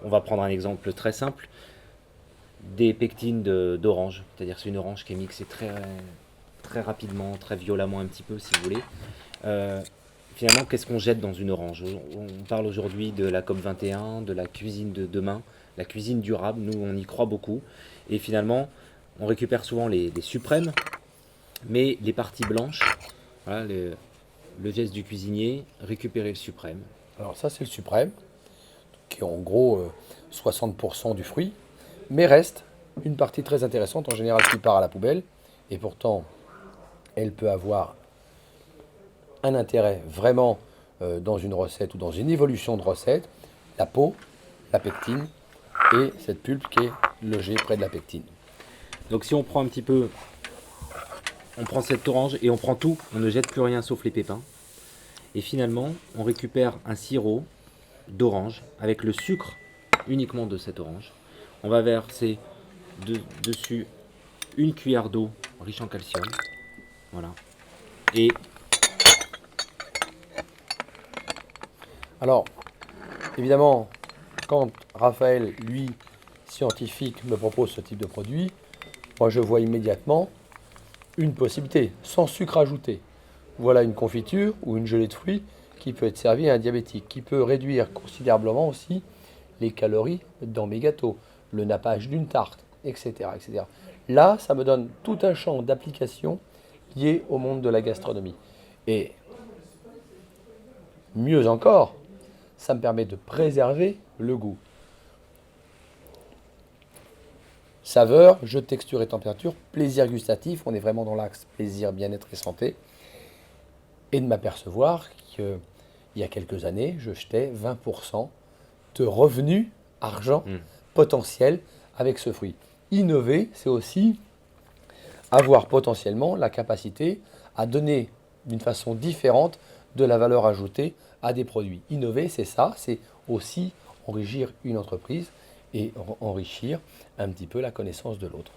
On va prendre un exemple très simple, des pectines d'orange. C'est-à-dire c'est une orange qui est mixée très rapidement, très violemment un petit peu si vous voulez. Euh, Finalement, qu'est-ce qu'on jette dans une orange? On parle aujourd'hui de la COP 21, de la cuisine de demain, la cuisine durable. Nous, on y croit beaucoup. Et finalement, on récupère souvent les suprêmes, mais les parties blanches, voilà, le geste du cuisinier, récupérer le suprême. Alors ça, c'est le suprême, qui est en gros 60% du fruit, mais reste une partie très intéressante, en général qui part à la poubelle, et pourtant elle peut avoir un intérêt vraiment dans une recette ou dans une évolution de recette, la peau, la pectine, et cette pulpe qui est logée près de la pectine. Donc si on prend un petit peu, on prend cette orange et on prend tout, on ne jette plus rien sauf les pépins. Et finalement, on récupère un sirop d'orange avec le sucre uniquement de cette orange. On va verser dessus une cuillère d'eau riche en calcium. Voilà. Et Alors, évidemment, quand Raphaël, lui, scientifique, me propose ce type de produit, moi je vois immédiatement une possibilité, sans sucre ajouté. Voilà une confiture ou une gelée de fruits qui peut être servie à un diabétique, qui peut réduire considérablement aussi les calories dans mes gâteaux, le nappage d'une tarte, etc., etc. Là, ça me donne tout un champ d'application lié au monde de la gastronomie. Et mieux encore, ça me permet de préserver le goût. Saveur, jeu de texture et température, plaisir gustatif, on est vraiment dans l'axe plaisir, bien-être et santé. Et de m'apercevoir qu'il y a quelques années, je jetais 20% de revenus, argent hmm, potentiel avec ce fruit. Innover, c'est aussi avoir potentiellement la capacité à donner d'une façon différente de la valeur ajoutée à des produits. Innover, c'est ça, c'est aussi enrichir une entreprise et enrichir un petit peu la connaissance de l'autre.